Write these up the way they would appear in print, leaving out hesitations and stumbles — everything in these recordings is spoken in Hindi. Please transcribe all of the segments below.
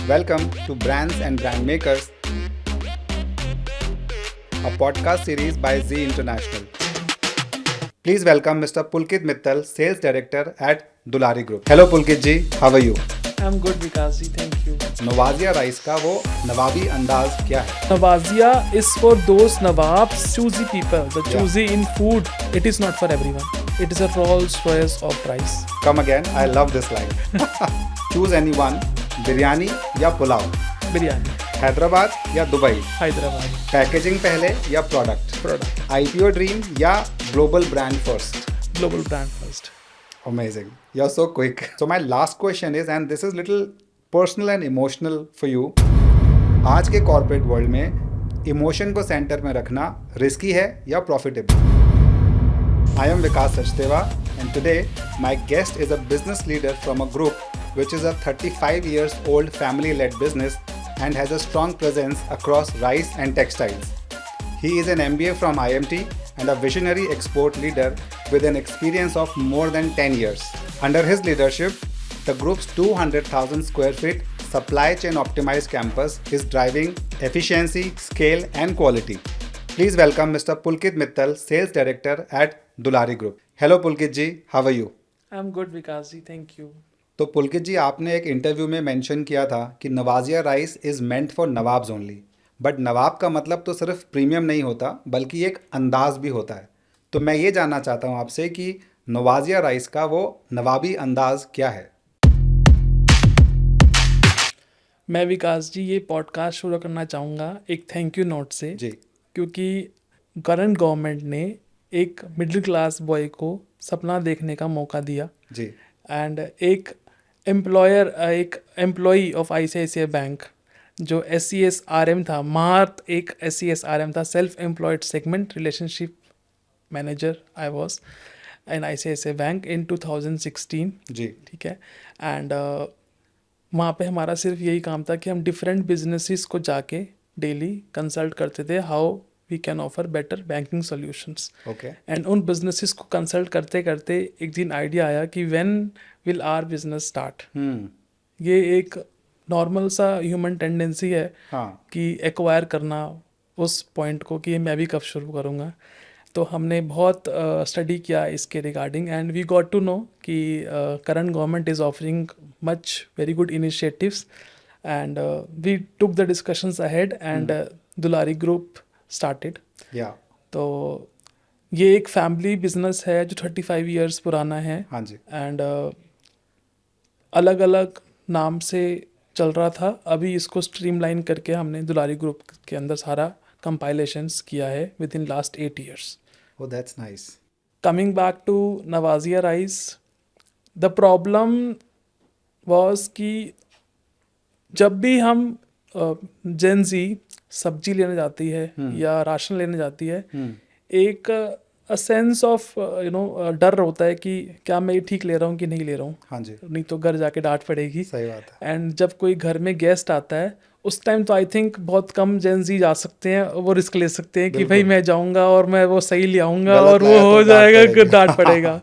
Welcome to Brands and Brand Makers, a podcast series by Z International. Please welcome Mr. Pulkit Mittal, Sales Director at Dulari Group. Hello Pulkit ji, how are you? I'm good, Vikas ji. Thank you. Nawazia rice का वो नवाबी अंदाज क्या है? Nawazia is for those Nawabs, choosy people. The Yeah. choosy in food, it is not for everyone. It is a Rolls Royce of rice. Come again, I love this line. Choose anyone, biryani या पुलाव, Biryani, हैदराबाद या दुबई, Hyderabad. पैकेजिंग पहले या प्रोडक्ट, Product. IPO ड्रीम या global brand first. Global brand first. Amazing. You're so quick. So my last question is, and this is little personal and emotional for you. आज के कॉर्पोरेट वर्ल्ड में इमोशन को सेंटर में रखना रिस्की है या profitable? I am Vikas Sachdeva and today my guest is a business leader from a group which is a 35 years old family-led business and has a strong presence across rice and textiles. He is an MBA from IMT and a visionary export leader with an experience of more than 10 years. Under his leadership, the group's 200,000 square feet supply chain optimized campus is driving efficiency, scale and quality. Please welcome Mr. Pulkit Mittal, Sales Director at Dulari Group. Hello Pulkit ji, how are you? I'm good, Vikas ji. Thank you. तो पुलकित जी, आपने एक इंटरव्यू में मेंशन किया था कि Nawazia rice is meant for nawabs only. But नवाब का मतलब तो सिर्फ प्रीमियम नहीं होता, बल्कि एक अंदाज भी होता है. तो मैं ये जानना चाहता हूँ आपसे कि नवाजिया राइस का वो नवाबी अंदाज क्या है? मैं विकास जी ये पॉडकास्ट शुरू करना चाहूँगा एक थैंक यू नोट से, जी. क्योंकि करंट गवर्नमेंट ने एक मिडिल क्लास बॉय को सपना देखने का मौका दिया. जी. एंड एक एम्प्लॉई ऑफ ICICI बैंक जो SCSRM था, मार्त एक SCSRM था, self employed segment relationship manager I was in ICICI bank in 2016. जी. ठीक है. एंड वहाँ पे हमारा सिर्फ यही काम था कि हम डिफरेंट बिजनेसेस को जाके डेली कंसल्ट करते थे how we can offer better banking solutions. Okay. And उन बिजनेसेस को कंसल्ट करते करते एक दिन आइडिया आया कि when will our business start. ये एक नॉर्मल सा ह्यूमन टेंडेंसी है हाँ. कि एक्वायर करना उस पॉइंट को कि मैं भी कब शुरू करूँगा. तो हमने बहुत स्टडी किया इसके regarding and we got to know कि current government is offering much very good initiatives and we took the discussions ahead and Dulari group started. Yeah. तो ये एक फैमिली बिजनेस है जो 35 इयर्स पुराना है. हाँ जी. एंड अलग अलग नाम से चल रहा था. अभी इसको स्ट्रीमलाइन करके हमने दुलारी ग्रुप के अंदर सारा कंपाइलेशंस किया है with in last 8 years. Oh, that's nice. Coming back to Nawazia rice, the problem was कि जब भी हम जेन जी सब्जी लेने जाती है या राशन लेने जाती है, एक सेंस ऑफ डर होता है कि क्या मैं ये ठीक ले रहा हूँ कि नहीं ले रहा हूँ. हाँ जी. नहीं तो घर जाके डांट पड़ेगी. सही बात है. एंड जब कोई घर में गेस्ट आता है उस टाइम तो आई थिंक बहुत कम जेन जी जा सकते हैं, वो रिस्क ले सकते हैं कि बिल्कुल. भाई मैं जाऊंगा और मैं वो सही ले आऊँगा गलत और वो लाया तो हो डांट जाएगा, पड़ेगी. डांट पड़ेगा.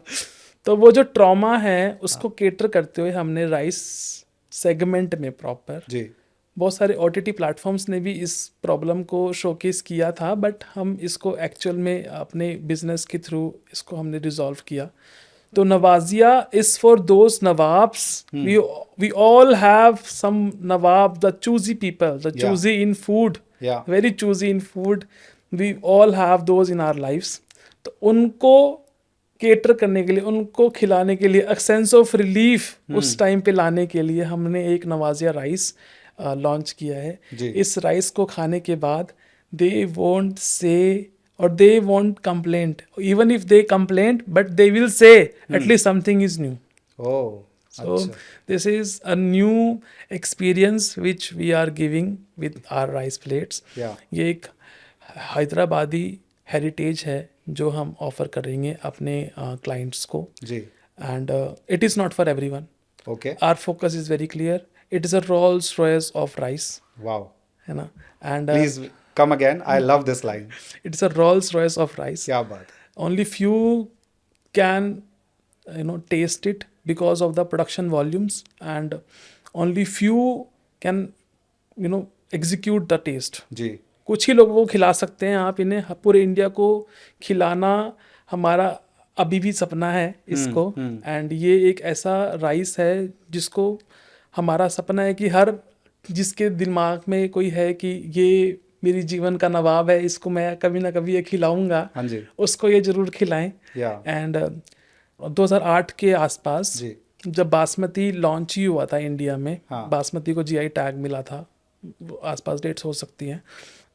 तो वो जो ट्रॉमा है उसको केटर करते हुए हमने राइस सेगमेंट में प्रॉपर जी. बहुत सारे OTT प्लेटफॉर्म्स ने भी इस प्रॉब्लम को शोकेस किया था, बट हम इसको एक्चुअल में अपने बिजनेस के थ्रू इसको हमने रिजॉल्व किया. तो Nawazia is for those nawabs. We all have some nawab, the choosy people, the Yeah. Choosy in food, yeah. Very choosy in food. We all have those in our lifes. तो उनको केटर करने के लिए, उनको खिलाने के लिए, अ सेंस ऑफ रिलीफ उस टाइम पे लाने के लिए हमने एक नवाजिया राइस लॉन्च किया है. जी. इस राइस को खाने के बाद दे वोंट से और they won't complaint, even if they complaint but they will say at least something is new. Oh. So अच्छा. this is a new experience which we are giving with our rice plates. या. ये एक हैदराबादी हेरिटेज है जो हम ऑफर करेंगे अपने क्लाइंट्स को. जी. And it is not for everyone. Okay. Our focus is very clear. It is a Rolls Royce of rice, wow. है ना. And Please come again. I love this line. It's a Rolls Royce of rice. क्या बात है. Only few can taste it because of the production volumes, and only few can execute the test. जी. कुछ ही लोगों को खिला सकते हैं आप इन्हें. पूरे इंडिया को खिलाना हमारा अभी भी सपना है इसको. एंड ये एक ऐसा राइस है जिसको हमारा सपना है कि हर जिसके दिमाग में कोई है कि ये मेरी जीवन का नवाब है, इसको मैं कभी ना कभी ये खिलाऊंगा, हाँ जी. उसको ये जरूर खिलाएं. या. एंड 2008 के आसपास जी. जब बासमती लॉन्च ही हुआ था इंडिया में, हाँ. बासमती को जीआई टैग मिला था, आसपास डेट्स हो सकती हैं.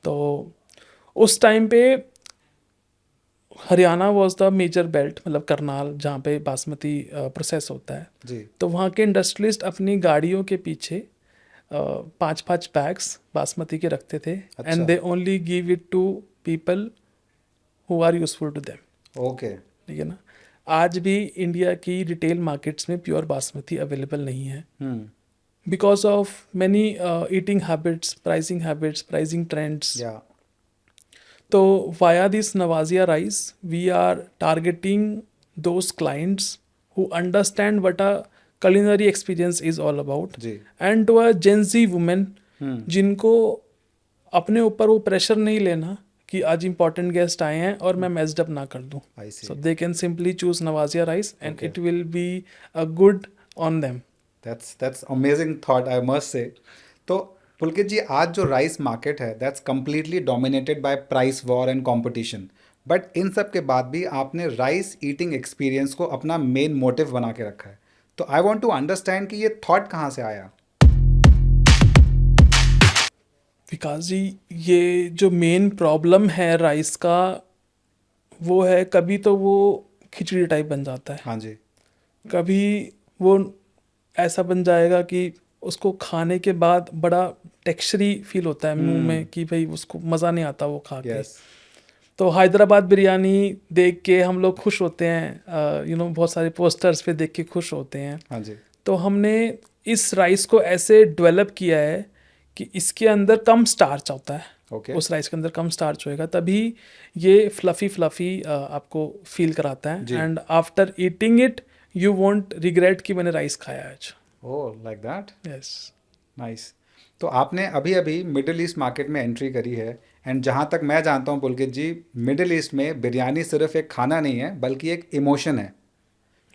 तो उस टाइम पे Haryana was the major belt, मतलब करनाल, जहाँ पे बासमती प्रोसेस होता है. जी. तो वहाँ के इंडस्ट्रियलिस्ट अपनी गाड़ियों के पीछे 5-5 बैग्स बासमती के रखते थे. And they only give it to people who are useful to them. Okay. ठीक है ना. आज भी इंडिया की रिटेल मार्केट्स में प्योर बासमती अवेलेबल नहीं है because of many eating habits, pricing trends. Yeah. तो via this Nawazia rice, we are targeting those clients who understand what a culinary experience is all about. Ji. And to a Gen Z women जिनको अपने ऊपर वो प्रेशर नहीं लेना कि आज important गेस्ट आए हैं और मैं मेस्ड अप ना कर दूं. I see. So they can simply choose Nawazia rice and it will be a good on them. That's amazing thought, I must say. तो पुलकित जी, आज जो राइस मार्केट है that's completely dominated by price war and competition. But in सब के बाद भी आपने राइस ईटिंग एक्सपीरियंस को अपना मेन मोटिव बना के रखा है. तो आई वांट टू अंडरस्टैंड कि ये थॉट कहाँ से आया. विकास जी, ये जो मेन प्रॉब्लम है राइस का वो है, कभी तो वो खिचड़ी टाइप बन जाता है. हाँ जी. कभी वो ऐसा बन जाएगा कि उसको खाने के बाद बड़ा टेक्सचरी फील होता है मुंह में कि भाई उसको मज़ा नहीं आता वो खा के. तो हैदराबाद बिरयानी देख के हम लोग खुश होते हैं, बहुत सारे पोस्टर्स पे देख के खुश होते हैं. हाँ जी. तो हमने इस राइस को ऐसे डेवलप किया है कि इसके अंदर कम स्टार्च होता है. Okay. उस राइस के अंदर कम स्टार्च होएगा तभी ये फ्लफ़ी आपको फील कराता है. And after eating it you won't regret कि मैंने राइस खाया आज. ओह, लाइक दैट. यस. नाइस. तो आपने अभी अभी मिडिल ईस्ट मार्केट में एंट्री करी है. एंड जहाँ तक मैं जानता हूँ पुलकित जी, मिडिल ईस्ट में बिरयानी सिर्फ एक खाना नहीं है बल्कि एक इमोशन है.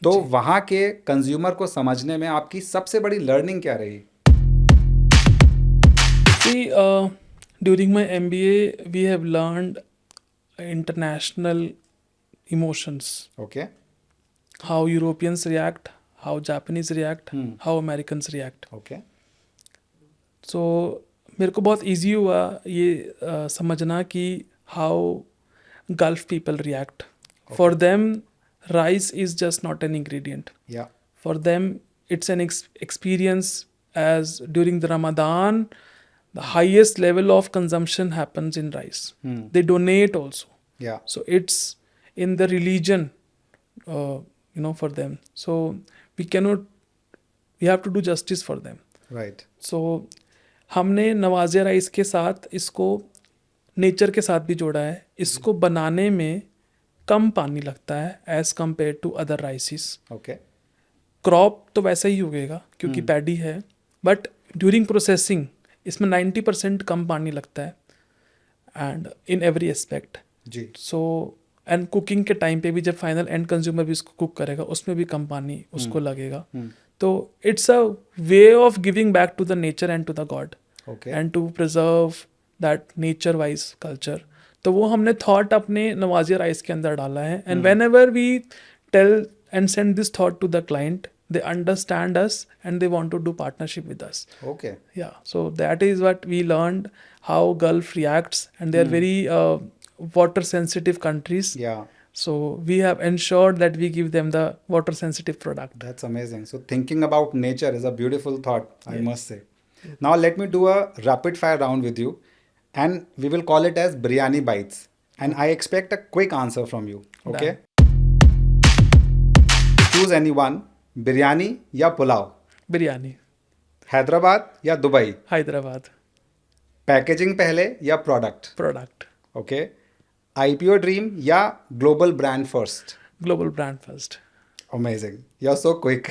तो वहाँ के कंज्यूमर को समझने में आपकी सबसे बड़ी लर्निंग क्या रही? During my MBA, we have learned international emotions. Okay. How Europeans react, how Japanese react, how Americans react. Okay. So मेरे को बहुत easy हुआ ये समझना कि how Gulf people react. Okay. For them, rice is just not an ingredient. Yeah. For them, it's an experience. As during the Ramadan, the highest level of consumption happens in rice. They donate also. Yeah. So it's in the religion, for them. So we have to do justice for them. Right. So हमने नवाजिया राइस के साथ इसको नेचर के साथ भी जोड़ा है. इसको बनाने में कम पानी लगता है as compared to other rices. Okay. Crop तो वैसा ही उगेगा क्योंकि पैडी है, बट ड्यूरिंग प्रोसेसिंग इसमें 90% कम पानी लगता है एंड इन एवरी एस्पेक्ट. जी. सो एंड कुकिंग के टाइम पे भी जब फाइनल एंड कंज्यूमर भी इसको कुक करेगा उसमें भी कम पानी उसको लगेगा. तो it's a way of giving back to the nature and to the god and to preserve that nature wise culture. तो वो हमने थॉट अपने नवाजिया राइस के अंदर डाला है. And whenever we tell and send this thought to the client, they understand us and they want to do partnership with us. Okay. Yeah. So that is what we learned, how Gulf reacts, and they are very water sensitive countries. Yeah. So we have ensured that we give them the water sensitive product. That's amazing. So thinking about nature is a beautiful thought, I must say. Now let me do a rapid fire round with you, and we will call it as biryani bites, and I expect a quick answer from you. Okay. Choose any one. Biryani या पुलाव? बिरयानी. हैदराबाद या दुबई? हैदराबाद. पैकेजिंग पहले या product? Product. Okay. IPO dream या global brand first? Global brand first. Amazing, you are so quick.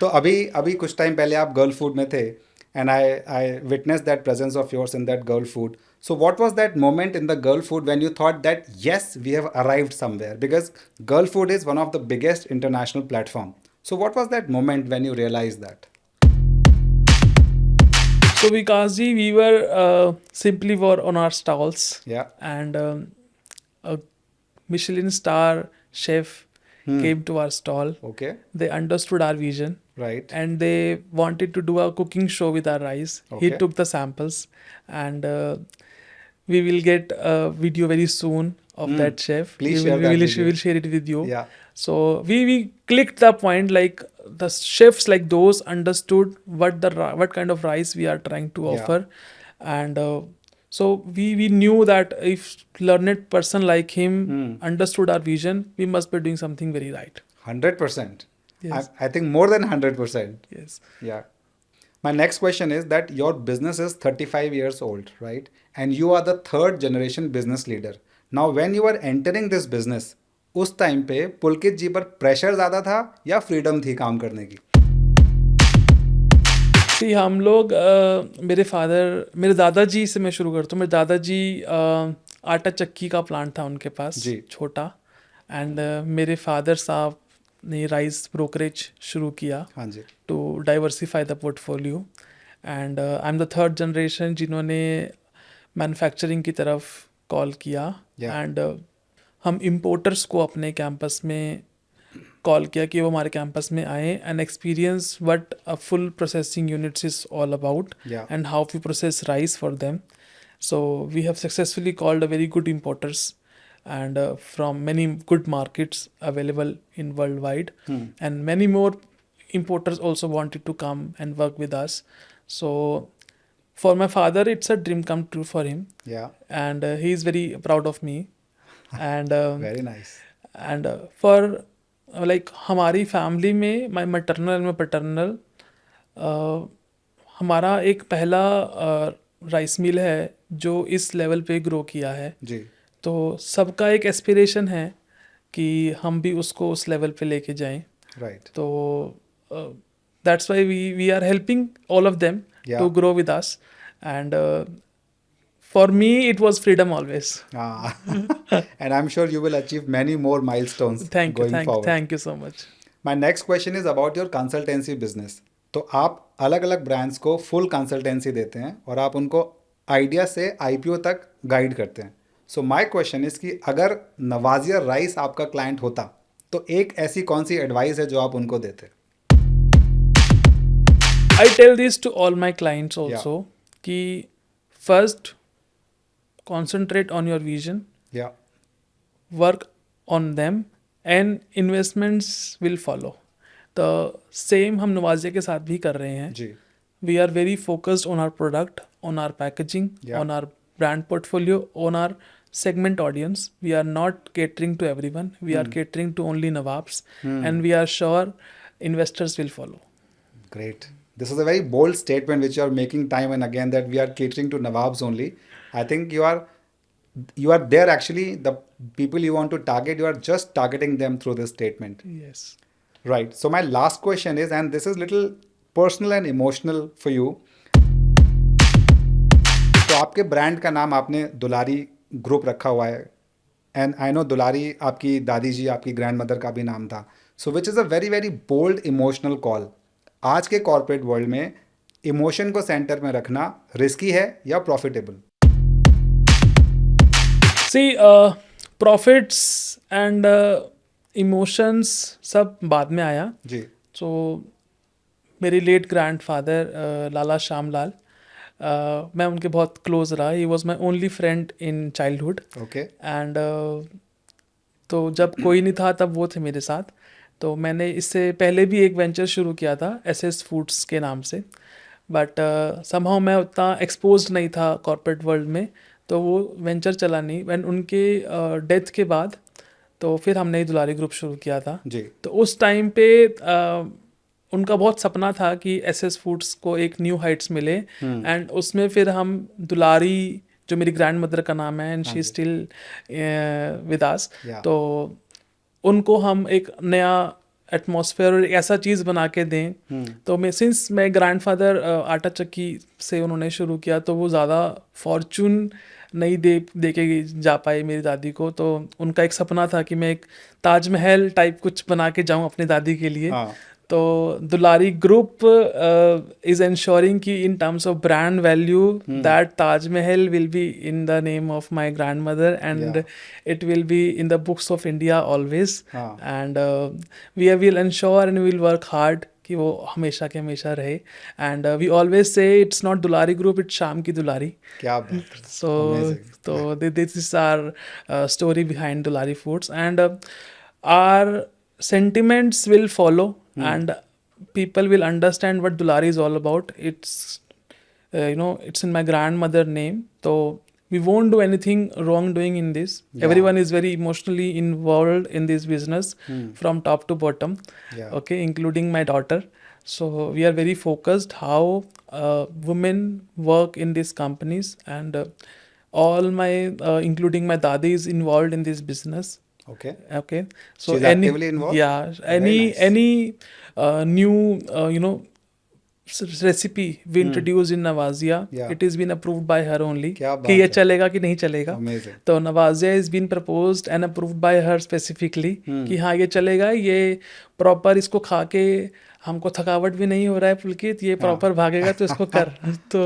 तो अभी कुछ टाइम पहले आप गर्ल फूड में थे and I witnessed that presence of yours in that girl food. So what was that moment in the girl food when you thought that yes, we have arrived somewhere? Because girl food is one of the biggest international platform. So what was that moment when you realized that? So Vikas ji, we were simply were on our stalls, Yeah. and a Michelin star chef came to our stall. Okay. They understood our vision, Right. and they wanted to do a cooking show with our rice. He Okay. took the samples, and we will get a video very soon of that chef. Please we share that we video. will share it with you. Yeah. So we clicked the point, like the chefs like those understood what kind of rice we are trying to Yeah. offer, and so we knew that if learned person like him understood our vision, we must be doing something very right. 100%. Yes. I think more than 100%. Yes. Yeah. My next question is that your business is 35 years old, right? And you are the third generation business leader. Now, when you are entering this business, उस टाइम पे पुलकित जी पर प्रेशर ज़्यादा था या फ्रीडम थी काम करने की? सी हम लोग मेरे दादाजी से मैं शुरू करता हूँ. मेरे दादाजी आटा चक्की का प्लांट था उनके पास, जी. छोटा. एंड मेरे फादर साहब ने राइस ब्रोकरेज शुरू किया हाँ जी. To diversify the portfolio. And I am the third generation जिन्होंने मैन्युफैक्चरिंग की तरफ कॉल किया. Yeah. एंड हम इम्पोर्टर्स को अपने कैंपस में कॉल किया कि वो हमारे कैंपस में आए and experience what a full processing units is all about Yeah. and how we process rice for them. So we have successfully called a very good importers and from many good markets available in worldwide, and many more importers also wanted to come and work with us. So for my father, it's a dream come true for him, Yeah. and he is very proud of me. And Very nice. and for like हमारी फैमिली में माई मटरनल में पैटर्नल हमारा एक पहला राइस मिल है जो इस लेवल पे ग्रो किया है. जी. तो सबका एक एस्पिरेशन है कि हम भी उसको उस लेवल पे लेके जाएं. Right. तो that's why we are helping all of them Yeah. To grow with us. And for me it was freedom always. And I'm sure you will achieve many more milestones thank you going forward. Thank you so much. My next question is about your consultancy business. तो आप अलग अलग ब्रांड्स को फुल कंसल्टेंसी देते हैं और आप उनको आइडिया से आईपीओ तक गाइड करते हैं. सो माय क्वेश्चन इज कि अगर नवाजिया राइस आपका क्लाइंट होता तो एक ऐसी कौन सी एडवाइस है जो आप उनको देते? I tell this to all my clients also कि first concentrate on your vision, या. work on them and investments will follow. The same हम नवाजिया के साथ भी कर रहे हैं. जी. We are very focused on our product, on our packaging, Yeah. on our brand portfolio, on our segment audience. We are not catering to everyone. We are catering to only Nawabs, and we are sure investors will follow. Great. This is a very bold statement which you are making time and again, that we are catering to Nawabs only. I think you are there actually. The people you want to target, you are just targeting them through this statement. Yes. Right. So my last question is, and this is little personal and emotional for you. तो आपके ब्रांड का नाम आपने दुलारी ग्रुप रखा हुआ है, एंड आई नो दुलारी आपकी दादी जी, आपकी ग्रैंड मदर का भी नाम था. So which is a very very bold emotional call. आज के कॉर्पोरेट वर्ल्ड में इमोशन को सेंटर में रखना रिस्की है या profitable? See, profits and emotions सब बाद में आया. जी. So मेरे late grandfather Lala Shyamlal, मैं उनके बहुत क्लोज रहा. He was my only friend in childhood. Okay. And तो जब कोई नहीं था तब वो थे मेरे साथ. तो मैंने इससे पहले भी एक वेंचर शुरू किया था एसएस फूड्स के नाम से, बट समहाउ मैं उतना एक्सपोज्ड नहीं था कॉर्पोरेट वर्ल्ड में, तो वो वेंचर चला नहीं. व्हेन उनके डेथ के बाद तो फिर हमने ही दुलारी ग्रुप शुरू किया था. जी. तो उस टाइम पे उनका बहुत सपना था कि एसएस फूड्स को एक न्यू हाइट्स मिले, एंड उसमें फिर हम दुलारी, जो मेरी ग्रैंड मदर का नाम है, and she still with us, Yeah. तो उनको हम एक नया एटमॉस्फेयर और एक ऐसा चीज़ बना के दें। तो मैं सिंस मैं ग्रैंडफादर आटा चक्की से उन्होंने शुरू किया, तो वो ज़्यादा फॉर्चून नहीं दे के जा पाई मेरी दादी को। तो उनका एक सपना था कि मैं एक ताजमहल टाइप कुछ बना के जाऊं अपनी दादी के लिए। हाँ। तो दुलारी ग्रुप इज ensuring कि in terms of brand value that Taj Mahal will be in the name of my grandmother and it will be in the books of India always. हाँ। And we will ensure and we will work hard कि वो हमेशा के हमेशा रहे। And we always say it's not Dulari Group, it's शाम की दुलारी। क्या बात है। So this is our story behind Dulari Foods, and our sentiments will follow and people will understand what Dulari is all about. It's it's in my grandmother name, so we won't do anything wrongdoing in this. Everyone is very emotionally involved in this business from top to bottom, okay, including my daughter. So we are very focused how women work in these companies, and all my including my dadi is involved in this business. Okay, so She's any actively involved? any Very nice. any new recipe we introduce in Nawazia, it is been approved by her only क्या कि ये बात है। चलेगा कि नहीं चलेगा। Amazing. तो Nawazia is been proposed and approved by her specifically कि हाँ ये चलेगा, ये प्रॉपर इसको खा के हमको थकावट भी नहीं हो रहा है पुलकित, ये प्रॉपर भागेगा तो इसको कर। तो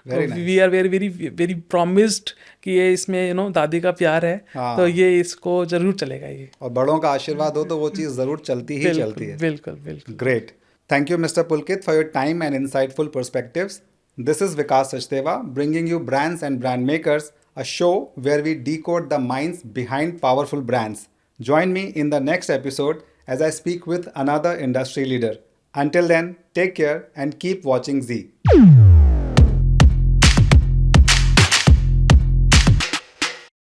Very nice. We are very very very promised कि ये इसमें दादी का प्यार है, हाँ। तो ये इसको जरूर चलेगा ये। और बड़ों का आशीर्वाद हो तो वो चीज़ ज़रूर चलती ही चलती है। बिल्कुल बिल्कुल। Great. Thank you, Mr. Pulkit, for your time and insightful perspectives. This is Vikas Sachdeva bringing you Brands and Brand Makers, a show where we decode the minds behind powerful brands. Join me in the next episode as I speak with another industry leader. Until then, take care and keep watching Z.